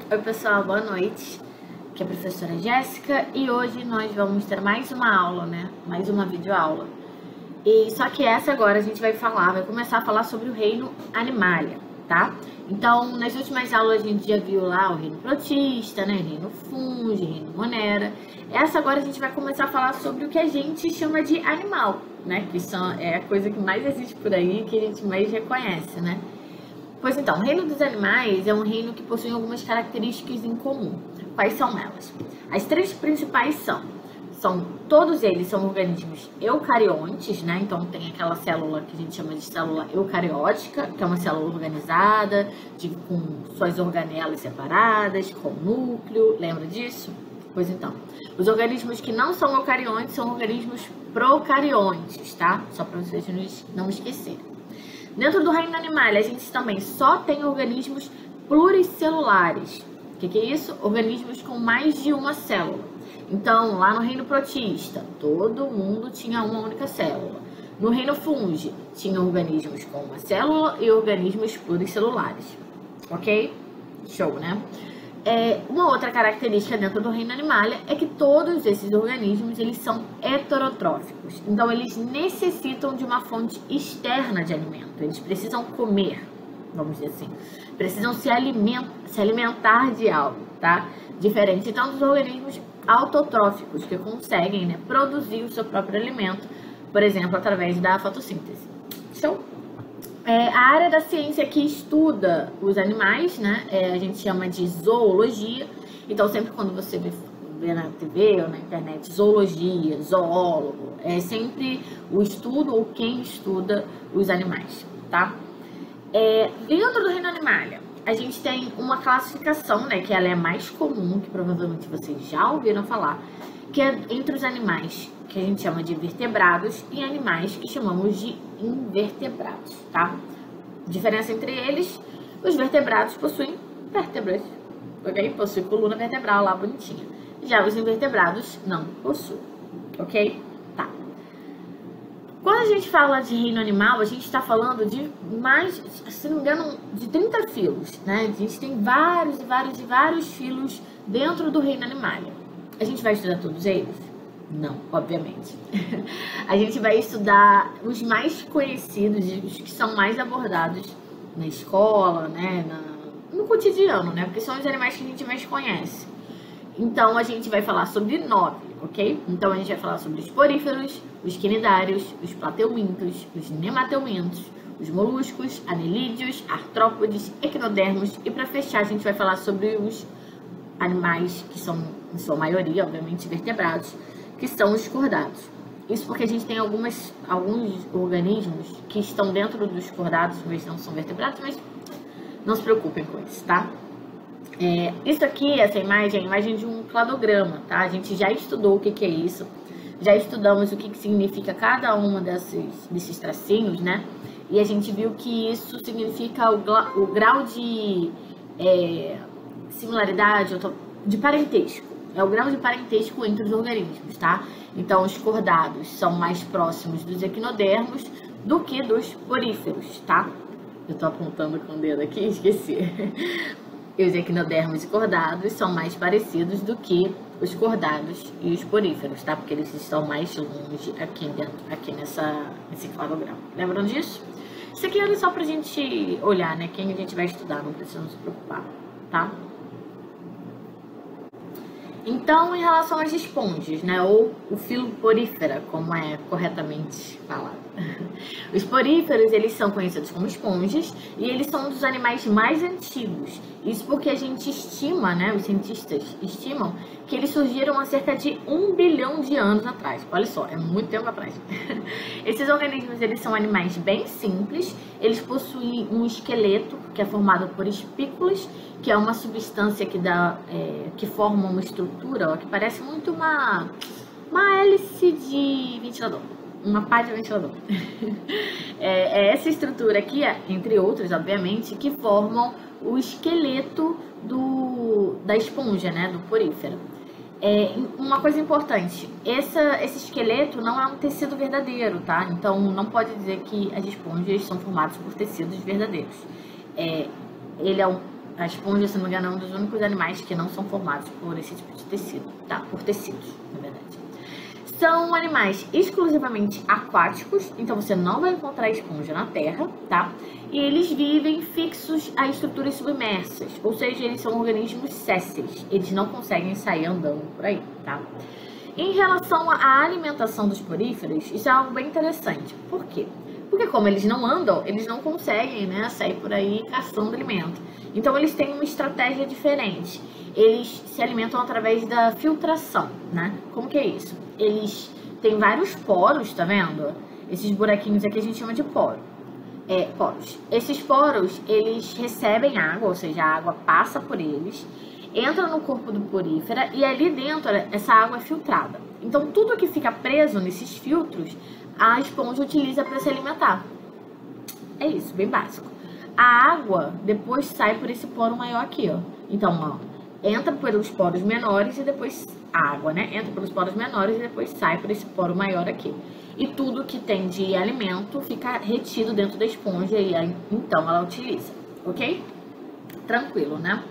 Oi pessoal, boa noite. Aqui é a professora Jéssica e hoje nós vamos ter mais uma aula, né? Mais uma videoaula. E só que essa agora a gente vai começar a falar sobre o reino Animalia, tá? Então, nas últimas aulas a gente já viu lá o reino Protista, né? Reino Fungi, reino Monera. Essa agora a gente vai começar a falar sobre o que a gente chama de animal, né? Que é a coisa que mais existe por aí, que a gente mais reconhece, né? Pois então, o reino dos animais é um reino que possui algumas características em comum. Quais são elas? As três principais todos eles são organismos eucariontes, né? Então tem aquela célula que a gente chama de célula eucariótica, que é uma célula organizada, com suas organelas separadas, com núcleo, lembra disso? Pois então, os organismos que não são eucariontes são organismos procariontes, tá? Só para vocês não esquecerem. Dentro do reino animal, a gente também só tem organismos pluricelulares. O que é isso? Organismos com mais de uma célula. Então, lá no reino protista, todo mundo tinha uma única célula. No reino fungi, tinha organismos com uma célula e organismos pluricelulares. Ok? Show, né? Uma outra característica dentro do reino animalia é que todos esses organismos eles são heterotróficos. Então, eles necessitam de uma fonte externa de alimento. Eles precisam comer, vamos dizer assim. Precisam se alimentar de algo, tá? Diferente, então, dos organismos autotróficos, que conseguem, né, produzir o seu próprio alimento, por exemplo, através da fotossíntese. Show? A área da ciência que estuda os animais, né, a gente chama de zoologia. Então, sempre quando você vê na TV ou na internet zoologia, zoólogo, é sempre o estudo ou quem estuda os animais, tá? Dentro do reino animalia, a gente tem uma classificação, né, que ela é mais comum, que provavelmente vocês já ouviram falar, que é entre os animais que a gente chama de vertebrados e animais que chamamos de invertebrados, tá? Diferença entre eles, os vertebrados possuem vértebras, ok? Possuem coluna vertebral lá bonitinha. Já os invertebrados não possuem, ok? Tá. Quando a gente fala de reino animal, a gente está falando de mais, se não me engano, de 30 filos, né? A gente tem vários filos dentro do reino animalia. A gente vai estudar todos eles? Não, obviamente. A gente vai estudar os mais conhecidos, os que são mais abordados na escola, né, no cotidiano, né, porque são os animais que a gente mais conhece. Então, a gente vai falar sobre 9, ok? Então, a gente vai falar sobre os poríferos, os quinidários, os plateumintos, os nemateumintos, os moluscos, anelídeos, artrópodes, equinodermos e, para fechar, a gente vai falar sobre os animais que são, em sua maioria, obviamente, vertebrados, que são os cordados. Isso porque a gente tem alguns organismos que estão dentro dos cordados, mas não são vertebrados, mas não se preocupem com isso, tá? Isso aqui, essa imagem, é a imagem de um cladograma, tá? A gente já estudou o que é isso, já estudamos o que significa cada uma desses tracinhos, né? E a gente viu que isso significa o grau de similaridade, de parentesco. É o grau de parentesco entre os organismos, tá? Então, os cordados são mais próximos dos equinodermos do que dos poríferos, tá? Eu tô apontando com o dedo aqui, esqueci. E os equinodermos e cordados são mais parecidos do que os cordados e os poríferos, tá? Porque eles estão mais longe aqui nesse cladograma. Lembram disso? Isso aqui é só pra gente olhar, né? Quem a gente vai estudar, não precisa se preocupar, tá? Então, em relação às esponjas, né, ou o filo porífera, como é corretamente falado. Os poríferos, eles são conhecidos como esponjas e eles são um dos animais mais antigos. Isso porque a gente estima, né, os cientistas estimam que eles surgiram há cerca de 1 bilhão de anos atrás. Olha só, é muito tempo atrás. Esses organismos, eles são animais bem simples, eles possuem um esqueleto que é formado por espículas, que é uma substância que forma uma estrutura, ó, que parece muito uma hélice de ventilador, uma pá de ventilador. É essa estrutura aqui, entre outras, obviamente, que formam o esqueleto da esponja, né, do porífero. Uma coisa importante, esse esqueleto não é um tecido verdadeiro, tá? Então, não pode dizer que as esponjas são formadas por tecidos verdadeiros. Ele é A esponja, se não me engano, é um dos únicos animais que não são formados por esse tipo de tecido, tá? Por tecidos, na verdade. São animais exclusivamente aquáticos, então você não vai encontrar esponja na terra, tá? E eles vivem fixos a estruturas submersas, ou seja, eles são organismos sésseis, eles não conseguem sair andando por aí, tá? Em relação à alimentação dos poríferos, isso é algo bem interessante. Por quê? Porque como eles não andam, eles não conseguem, né, sair por aí caçando alimento. Então eles têm uma estratégia diferente. Eles se alimentam através da filtração, né? Como que é isso? Eles têm vários poros, tá vendo? Esses buraquinhos aqui a gente chama de poros. Esses poros, eles recebem água, ou seja, a água passa por eles, entra no corpo do porífera e ali dentro essa água é filtrada. Então tudo que fica preso nesses filtros, a esponja utiliza para se alimentar. É isso, bem básico. A água depois sai por esse poro maior aqui, ó. Então, ó, entra pelos poros menores e depois a água, né? Entra pelos poros menores e depois sai por esse poro maior aqui. E tudo que tem de alimento fica retido dentro da esponja e aí, então ela utiliza, ok? Tranquilo, né?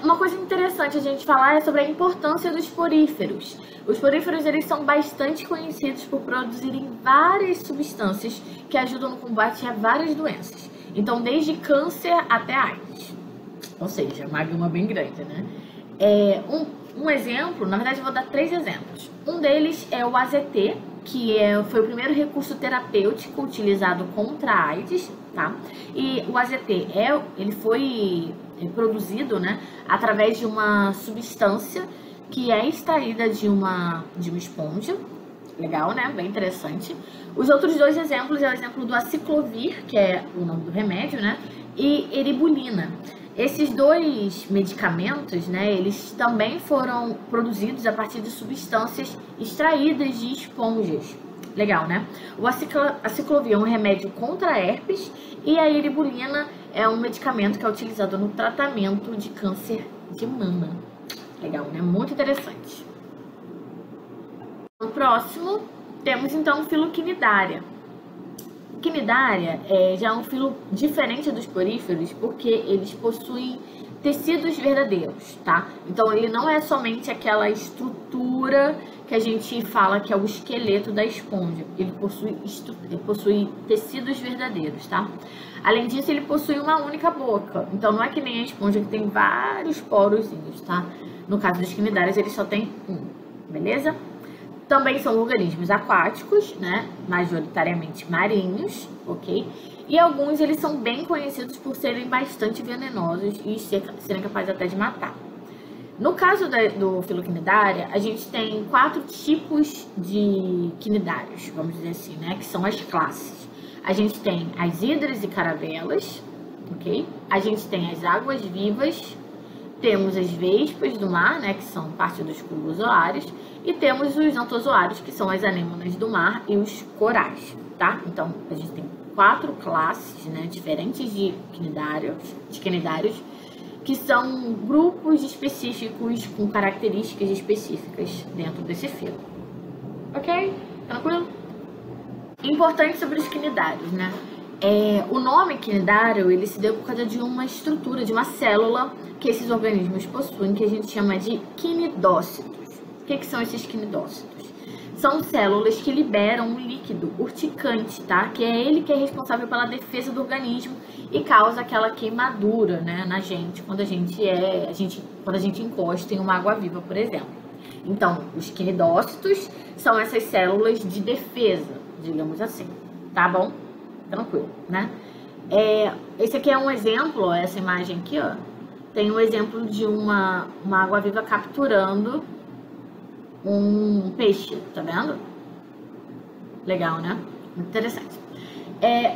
Uma coisa interessante a gente falar é sobre a importância dos poríferos. Os poríferos, eles são bastante conhecidos por produzirem várias substâncias que ajudam no combate a várias doenças. Então, desde câncer até AIDS. Ou seja, uma gama bem grande, né? Um exemplo, na verdade eu vou dar 3 exemplos. Um deles é o AZT, que foi o primeiro recurso terapêutico utilizado contra a AIDS, tá? E o AZT, ele foi produzido, né, através de uma substância que é extraída de uma esponja. Legal, né? Bem interessante. Os outros 2 exemplos é o exemplo do aciclovir, que é o nome do remédio, né? E eribulina. Esses 2 medicamentos, né, eles também foram produzidos a partir de substâncias extraídas de esponjas. Legal, né? O aciclovir é um remédio contra herpes e a eribulina é um medicamento que é utilizado no tratamento de câncer de mama. Legal, né? Muito interessante. No próximo, temos então Filoquinidária. Quinidária já é um filo diferente dos poríferos porque eles possuem tecidos verdadeiros, tá? Então ele não é somente aquela estrutura que a gente fala que é o esqueleto da esponja. Ele possui tecidos verdadeiros, tá? Além disso, ele possui uma única boca. Então não é que nem a esponja que tem vários porozinhos, tá? No caso dos quinidários, ele só tem um, beleza? Também são organismos aquáticos, né? Majoritariamente marinhos, ok? E alguns eles são bem conhecidos por serem bastante venenosos e serem capazes até de matar. No caso do Filoquinidária, a gente tem 4 tipos de quinidários, vamos dizer assim, né? Que são as classes. A gente tem as hidras e caravelas, ok? A gente tem as águas vivas, temos as vespas do mar, né? Que são parte dos cubozoários. E temos os antozoários, que são as anêmonas do mar e os corais, tá? Então, a gente tem 4 classes, né, diferentes de quinidários, que são grupos específicos com características específicas dentro desse filo. Ok? Tranquilo? Importante sobre os quinidários, né? O nome quinidário, ele se deu por causa de uma estrutura, de uma célula que esses organismos possuem, que a gente chama de quinidócitos. O que são esses quinidócitos? São células que liberam um líquido urticante, tá? Que é ele que é responsável pela defesa do organismo e causa aquela queimadura, né, na gente quando a gente encosta em uma água-viva, por exemplo. Então, os quinidócitos são essas células de defesa, digamos assim, tá bom? Tranquilo, né? Esse aqui é um exemplo, ó, essa imagem aqui, ó, tem um exemplo de uma água-viva capturando um peixe, tá vendo? Legal, né? Muito interessante.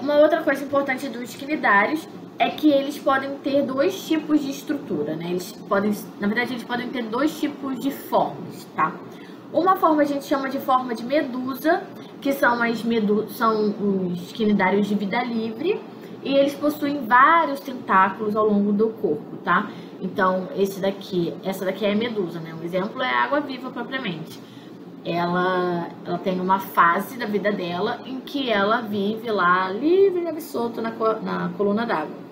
Uma outra coisa importante dos quinidários é que eles podem ter 2 tipos de estrutura, né? Na verdade, eles podem ter 2 tipos de formas, tá? Uma forma a gente chama de forma de medusa, que são os quinidários de vida livre, e eles possuem vários tentáculos ao longo do corpo, tá? Então, essa daqui é a medusa, né? Um exemplo é a água-viva propriamente. Ela tem uma fase da vida dela em que ela vive lá livre e solta na coluna d'água.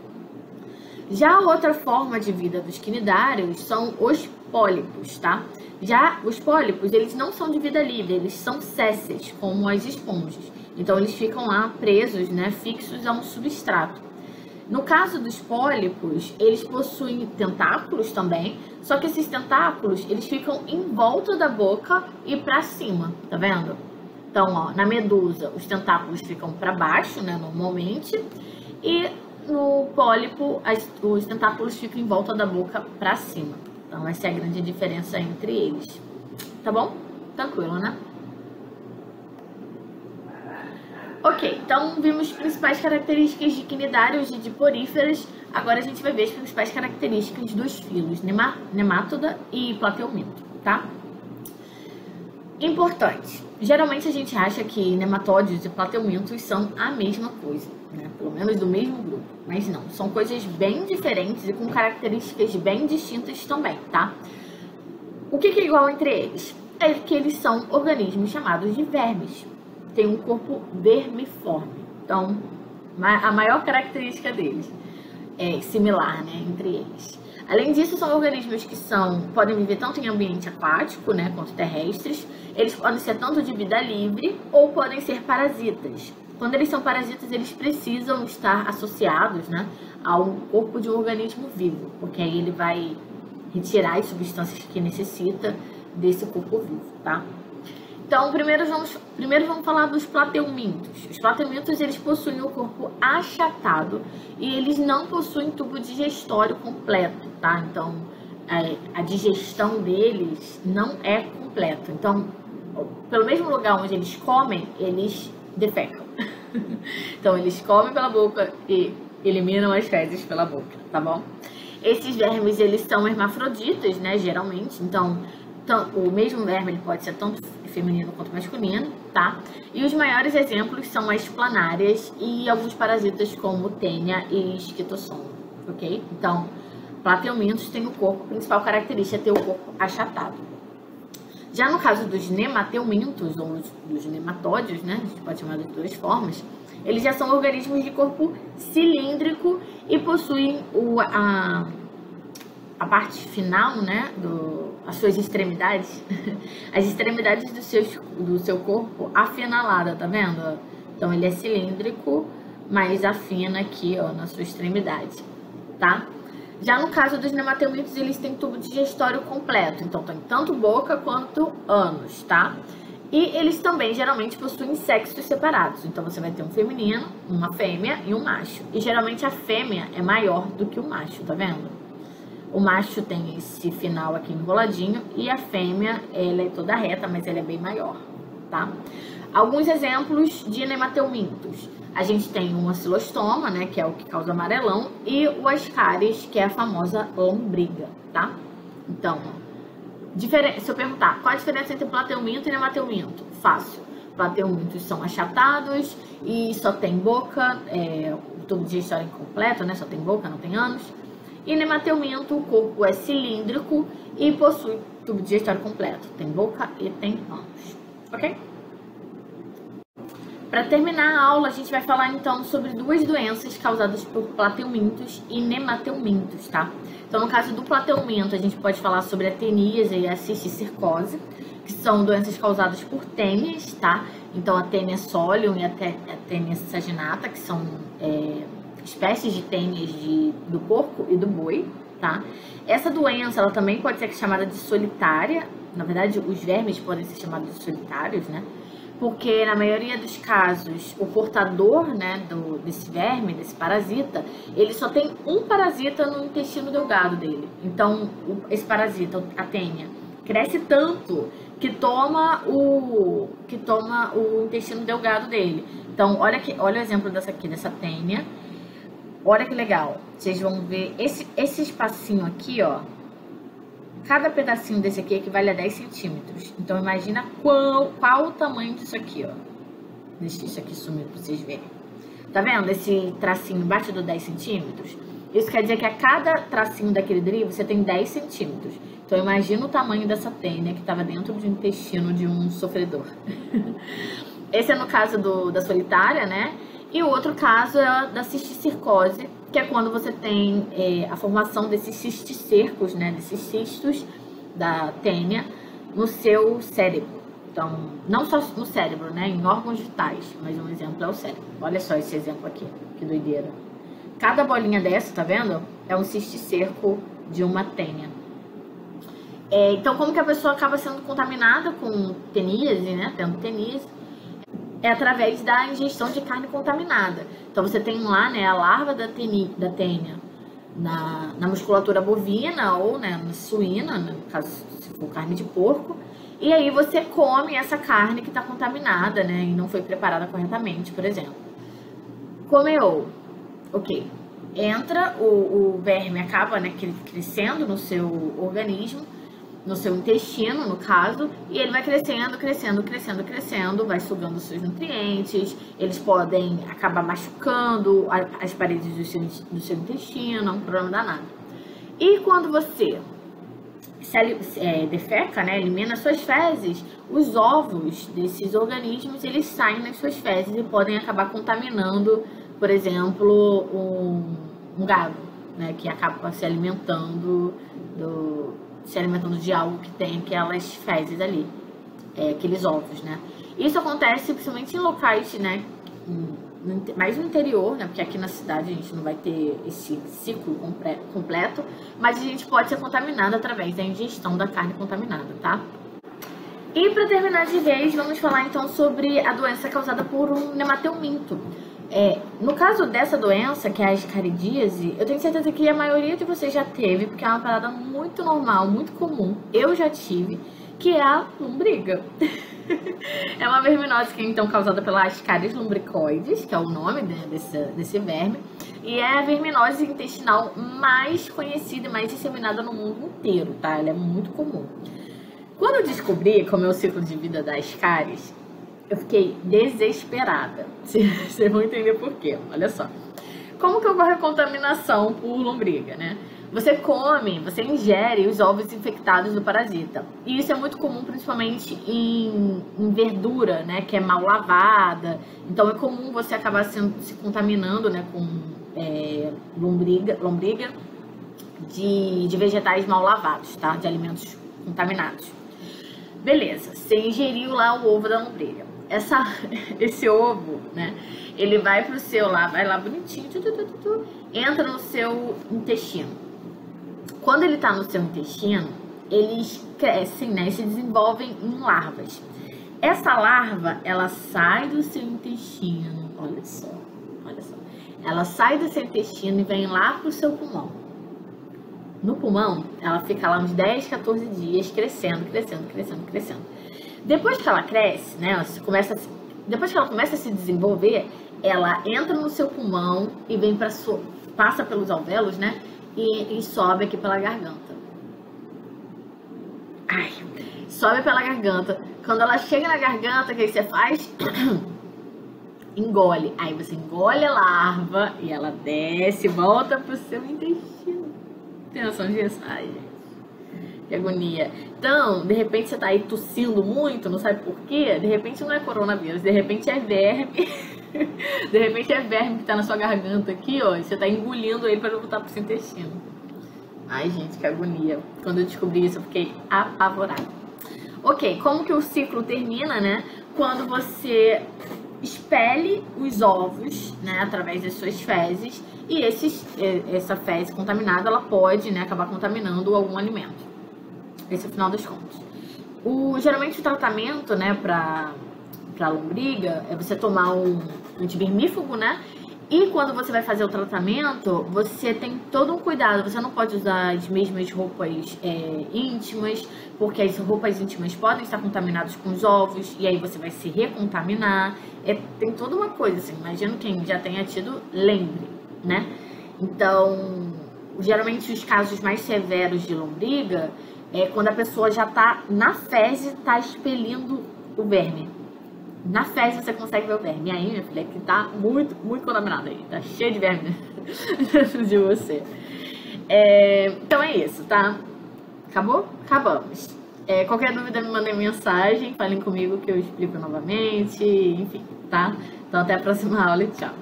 Já a outra forma de vida dos quinidários são os pólipos, tá? Já os pólipos, eles não são de vida livre, eles são sésseis, como as esponjas. Então, eles ficam lá presos, né, fixos a um substrato. No caso dos pólipos, eles possuem tentáculos também, só que esses tentáculos, eles ficam em volta da boca e para cima, tá vendo? Então, ó, na medusa, os tentáculos ficam para baixo, né, normalmente, e no pólipo, os tentáculos ficam em volta da boca para cima. Então, essa é a grande diferença entre eles. Tá bom? Tranquilo, né? Ok, então vimos as principais características de quinidários e de poríferas. Agora a gente vai ver as principais características dos filos Nemátoda e Plateuminto, tá? Importante. Geralmente a gente acha que nematódios e plateumintos são a mesma coisa, né? Pelo menos do mesmo grupo, mas não. São coisas bem diferentes e com características bem distintas também, tá? O que é igual entre eles? É que eles são organismos chamados de vermes. Tem um corpo vermiforme. Então, a maior característica deles é similar, né, entre eles. Além disso, são organismos que podem viver tanto em ambiente aquático, né, quanto terrestres. Eles podem ser tanto de vida livre ou podem ser parasitas. Quando eles são parasitas, eles precisam estar associados, né, ao corpo de um organismo vivo, porque aí ele vai retirar as substâncias que necessita desse corpo vivo, tá? Então, primeiro vamos falar dos plateumintos. Os plateumintos, eles possuem o corpo achatado e eles não possuem tubo digestório completo, tá? Então, a digestão deles não é completa. Então, pelo mesmo lugar onde eles comem, eles defecam. Então, eles comem pela boca e eliminam as fezes pela boca, tá bom? Esses vermes, eles são hermafroditas, né, geralmente. Então, o mesmo verme ele pode ser tanto feminino quanto masculino, tá? E os maiores exemplos são as planárias e alguns parasitas como tênia e esquitosoma, ok? Então, plateumintos têm o corpo, a principal característica é ter o corpo achatado. Já no caso dos nemateumintos, ou dos nematódios, né? A gente pode chamar de duas formas, eles já são organismos de corpo cilíndrico e possuem a parte final, né, as suas extremidades, as extremidades do seu corpo afinalada, tá vendo? Então, ele é cilíndrico, mas afina aqui, ó, na sua extremidade, tá? Já no caso dos nemateumintos, eles têm tubo digestório completo, então tem tanto boca quanto ânus, tá? E eles também, geralmente, possuem sexos separados, então você vai ter um feminino, uma fêmea e um macho. E, geralmente, a fêmea é maior do que o macho, tá vendo? O macho tem esse final aqui enroladinho e a fêmea, ela é toda reta, mas ela é bem maior, tá? Alguns exemplos de nemateumintos. A gente tem um acilostoma, né, que é o que causa amarelão, e o ascaris, que é a famosa lombriga, tá? Então, se eu perguntar qual a diferença entre plateuminto e nemateuminto? Fácil. Plateumintos são achatados e só tem boca, o tubo digestório incompleto, né, só tem boca, não tem ânus. E nemateuminto, o corpo é cilíndrico e possui tubo digestório completo. Tem boca e tem ânus. Ok? Para terminar a aula, a gente vai falar então sobre duas doenças causadas por plateumintos e nemateumintos, tá? Então, no caso do plateuminto, a gente pode falar sobre a teníase e a cisticircose, que são doenças causadas por tênias, tá? Então, a tênia solium e a tênia saginata, que são espécies de tênias do porco e do boi, tá? Essa doença, ela também pode ser chamada de solitária. Na verdade, os vermes podem ser chamados de solitários, né? Porque na maioria dos casos, o portador, né, desse verme, desse parasita, ele só tem um parasita no intestino delgado dele. Então, esse parasita, a tênia, cresce tanto que toma o intestino delgado dele. Então, olha o exemplo dessa tênia. Olha que legal. Vocês vão ver esse espacinho aqui, ó. Cada pedacinho desse aqui equivale a 10 centímetros. Então, imagina qual o tamanho disso aqui, ó. Deixa isso aqui sumir pra vocês verem. Tá vendo esse tracinho embaixo do 10 centímetros? Isso quer dizer que a cada tracinho daquele drible você tem 10 centímetros. Então, imagina o tamanho dessa tênia que estava dentro do intestino de um sofredor. Esse é no caso da solitária, né? E o outro caso é da cisticircose, que é quando você tem a formação desses cisticercos, né, desses cistos da tênia no seu cérebro. Então, não só no cérebro, né, em órgãos vitais, mas um exemplo é o cérebro. Olha só esse exemplo aqui, que doideira. Cada bolinha dessa, tá vendo? É um cisticerco de uma tênia. Então, como que a pessoa acaba sendo contaminada com teníase, né, tendo teníase? É através da ingestão de carne contaminada. Então, você tem lá, né, a larva da tênia na musculatura bovina ou, né, na suína, no caso, se for carne de porco. E aí você come essa carne que está contaminada, né, e não foi preparada corretamente, por exemplo. Comeu, ok. Entra, o verme acaba, né, crescendo no seu organismo, no seu intestino, no caso, e ele vai crescendo, crescendo, crescendo, crescendo, vai sugando os seus nutrientes, eles podem acabar machucando as paredes do seu intestino, não é um problema danado. E quando você defeca, né, elimina suas fezes, os ovos desses organismos, eles saem nas suas fezes e podem acabar contaminando, por exemplo, um gado, né, que acaba se alimentando de algo que tem aquelas fezes ali, aqueles ovos, né. Isso acontece principalmente em locais, né, mais no interior, né, porque aqui na cidade a gente não vai ter esse ciclo completo, mas a gente pode ser contaminado através da ingestão da carne contaminada, tá? E para terminar de vez, vamos falar então sobre a doença causada por um nemateuminto. No caso dessa doença, que é a ascaridíase, eu tenho certeza que a maioria de vocês já teve, porque é uma parada muito normal, muito comum. Eu já tive, que é a lombriga. É uma verminose que é então causada pela Ascaris lumbricoides, que é o nome desse verme, e é a verminose intestinal mais conhecida e mais disseminada no mundo inteiro, tá? Ela é muito comum. Quando eu descobri como é o ciclo de vida da Ascaris, eu fiquei desesperada. Vocês vão entender por quê. Olha só. Como que ocorre a contaminação por lombriga, né? Você ingere os ovos infectados do parasita. E isso é muito comum, principalmente em verdura, né? Que é mal lavada. Então, é comum você acabar se contaminando, né? Com lombriga de vegetais mal lavados, tá? De alimentos contaminados. Beleza, você ingeriu lá o ovo da lombriga. Esse ovo, né? Ele vai pro seu lá, vai lá bonitinho, entra no seu intestino. Quando ele tá no seu intestino, eles crescem, né? E se desenvolvem em larvas. Essa larva, ela sai do seu intestino, olha só. Ela sai do seu intestino e vem lá pro seu pulmão. No pulmão, ela fica lá uns 10, 14 dias crescendo. Depois que ela cresce, né? Depois que ela começa a se desenvolver, ela entra no seu pulmão e vem passa pelos alvéolos, né? E sobe aqui pela garganta. Sobe pela garganta. Quando ela chega na garganta, o que você faz? Engole. Aí você engole a larva e ela desce, volta pro seu intestino. Tem noção disso? Ai, gente. Que agonia. Então, de repente você tá aí tossindo muito, não sabe por quê? De repente não é coronavírus, de repente é verme. De repente é verme que tá na sua garganta aqui, ó. E você tá engolindo aí pra voltar pro seu intestino. Ai, gente, que agonia. Quando eu descobri isso, eu fiquei apavorada. Ok, como que o ciclo termina, né? Quando você expele os ovos, né, através das suas fezes, e essa fezes contaminada, ela pode, né, acabar contaminando algum alimento. Esse é o final das contas. Geralmente o tratamento, né, pra lombriga é você tomar um antivermífugo, né? E quando você vai fazer o tratamento, você tem todo um cuidado. Você não pode usar as mesmas roupas íntimas, porque as roupas íntimas podem estar contaminadas com os ovos, e aí você vai se recontaminar. Tem toda uma coisa, assim, imagino quem já tenha tido, lembre, né? Então, geralmente os casos mais severos de lombriga é quando a pessoa já tá na fezes, tá expelindo o verme. Na fezes você consegue ver o verme. E aí, minha filha, que tá muito, muito contaminada aí. Tá cheio de verme dentro de você. Então é isso, tá? Acabou? Acabamos. Qualquer dúvida, me mandem mensagem. Falem comigo que eu explico novamente. Enfim, tá? Então até a próxima aula e tchau.